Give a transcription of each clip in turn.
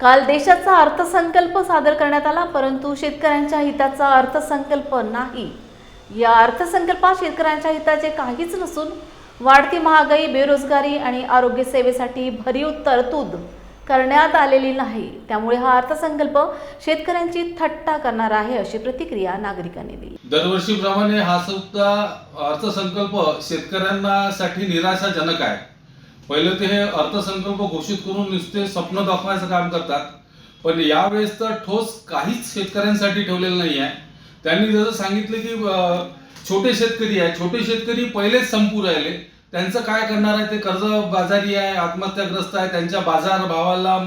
काल देशाचा अर्थसंकल्प सादर करण्यात आला, परंतु शेतकऱ्यांच्या हिताचा अर्थसंकल्प नाही। या अर्थसंकल्पात शेतकऱ्यांच्या हिताचे काहीच नसून वाढती महागाई, बेरोजगारी आणि आरोग्य सेवेसाठी भरीव तरतूद करण्यात आलेली नाही। त्यामुळे हा अर्थसंकल्प शेतकऱ्यांची थट्टा करणार आहे, अशी प्रतिक्रिया नागरिकांनी दिली। दरवर्षीप्रमाणे हा सुद्धा अर्थसंकल्प शेतकऱ्यांसाठी निराशाजनक आहे। पहिले ते हे अर्थसंकल्प घोषित करून नुसते स्वप्न दाखवायचं काम करतात, पण यावेळेस तर ठोस काहीच शेतकऱ्यांसाठी ठेवलेलं नाही आहे। त्यांनी जसं सांगितलं की छोटे शेतकरी पहिलेच संपू राहिले, त्यांचं काय करणार आहे? ते कर्जबाजारी आहे, आत्महत्याग्रस्त आहे, त्यांच्या बाजार भावाला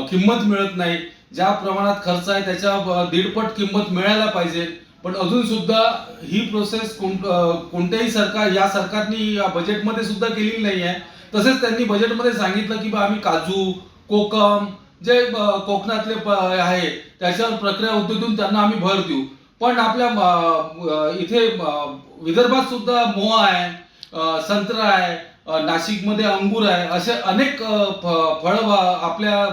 किंमत मिळत नाही। ज्या प्रमाणात खर्च आहे त्याच्या 1.5 पट किंमत मिळायला पाहिजे, पण अजून सुद्धा ही प्रोसेस कोणत्याही या सरकारने या बजेटमध्ये सुद्धा केलेली नाही आहे। तसेच त्यांनी बजेटमध्ये सांगितलं की आम्ही काजू, कोकम जे कोकणातले आहे त्याच्यावर प्रक्रिया उद्योगातून त्यांना आम्ही भर देऊ, पण आपल्या इथे विदर्भात सुद्धा मोहा आहे, संत्रा आहे, नाशिकमध्ये अंगूर आहे, असे अनेक फळं आपल्या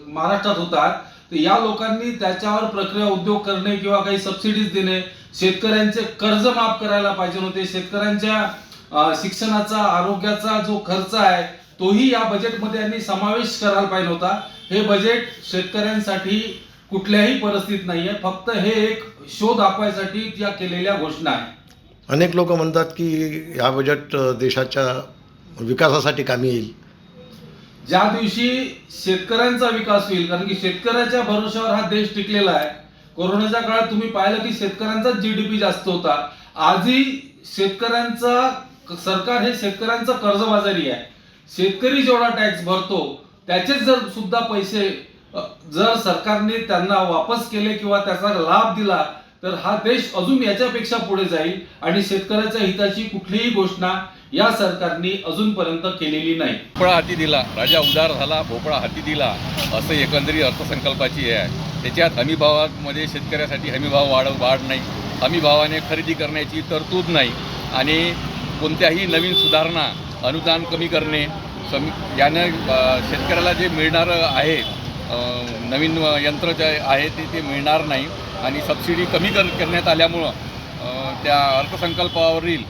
महाराष्ट्रात होतात। तर या लोकांनी त्याच्यावर प्रक्रिया उद्योग करणे किंवा काही सबसिडीज देणे, शेतकऱ्यांचे कर्ज माफ करायला पाहिजे होते। शेतकऱ्यांच्या शिक्षणाचा, आरोग्याचा जो खर्च आहे तोही या बजेटमध्ये यांनी समावेश करायला पाहिजे होता। हे बजेट शेतकऱ्यांसाठी कुठल्याही परिस्थितीत नाहीये, फक्त हे एक शो दाखवायसाठी या केलेल्या घोषणा आहे। अनेक लोक म्हणतात की या बजेट देशाच्या विकासासाठी कामी येईल। ज्या दिवशी शेतकऱ्यांचा विकास होईल, कारण की शेतकऱ्याच्या भरोश्यावर हा देश टिकलेला आहे। कोरोनाच्या काळात तुम्ही पाहिलं की शेतकऱ्यांचाच जीडीपी जास्त होता। आजही सरकार हे शेतकऱ्यांचं कर्जबाजारी आहे। शेतकरी जेवढा टॅक्स भरतो त्याचेच जर सुद्धा पैसे जर सरकारने त्यांना वापस केले किंवा त्याचा लाभ दिला तर हा देश अजून याच्यापेक्षा पुढे जाईल आणि शेतकऱ्याच्या हिताची कुठलीही घोषणा या सरकारने अजूनपर्यंत केलेली नाही। भोपळा हाती दिला, राजा उदार झाला, भोपळा हाती दिला, असं एकंदरीत अर्थसंकल्पाची हे आहे। त्याच्यात हमीभावामध्ये शेतकऱ्यासाठी हमीभाव वाढ नाही, हमीभावाने खरेदी करण्याची तरतूद नाही आणि कोणत्याही नवीन सुधारणा, अनुदान कमी करणे, याने शेतकऱ्याला जे मिळणारं आहे नवीन यंत्र जे आहे ते मिळणार नाही आणि सबसिडी कमी करण्यात आल्यामुळं त्या अर्थसंकल्पावरील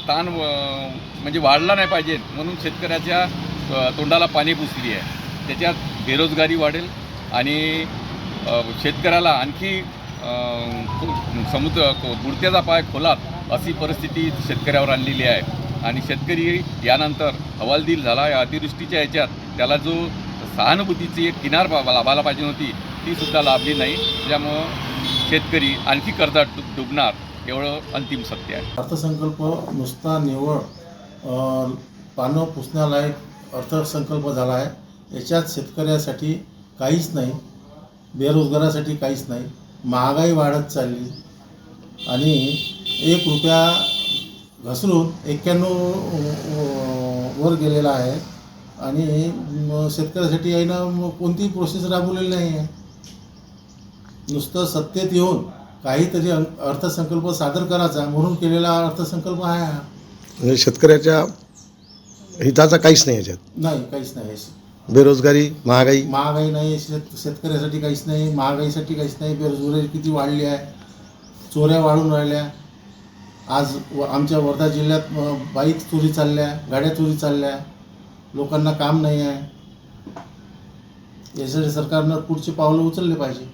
ताण म्हणजे वाढला नाही पाहिजे, म्हणून शेतकऱ्याच्या तोंडाला पाणी पुसली आहे। त्याच्यात बेरोजगारी वाढेल आणि शेतकऱ्याला आणखी बुडत्याचा पाय खोलात अशी परिस्थिती शेतकऱ्यावर आणलेली आहे आणि शेतकरी यानंतर हवालदिल झाला। या अतिवृष्टीच्या याच्यात त्याला जो सहानुभूतीची एक किनार लाभायला पाहिजे होती ती सुद्धा लाभली नाही, त्यामुळं शेतकरी आणखी कर्जात डुबणार एवढं अंतिम सत्य आहे। अर्थसंकल्प नुसता निव्वळ पानं पुसण्यालायक अर्थसंकल्प झाला आहे। याच्यात शेतकऱ्यासाठी काहीच नाही, बेरोजगारासाठी काहीच नाही। महागाई वाढत चालली आणि 1 रुपया घसरून 91 वर गेलेला आहे आणि शेतकऱ्यासाठी यानं कोणतीही प्रोसेस राबवलेली नाही आहे। नुसतं सत्तेत येऊन काहीतरी अर्थसंकल्प सादर करायचा म्हणून केलेला अर्थसंकल्प आहे हा। म्हणजे शेतकऱ्याच्या हिताचा काहीच नाही याच्यात, नाही, काहीच नाही। बेरोजगारी, महागाई नाही, शेतकऱ्यासाठी काहीच नाही, महागाईसाठी काहीच नाही। बेरोजगारी किती वाढली आहे, चोऱ्या वाढून राहिल्या। आज आमच्या वर्धा जिल्ह्यात बाईक चोरी चालल्या, गाड्या चोरी चालल्या, लोकांना काम नाही आहे। यासाठी सरकारनं पुढचे पावलं उचलले पाहिजे।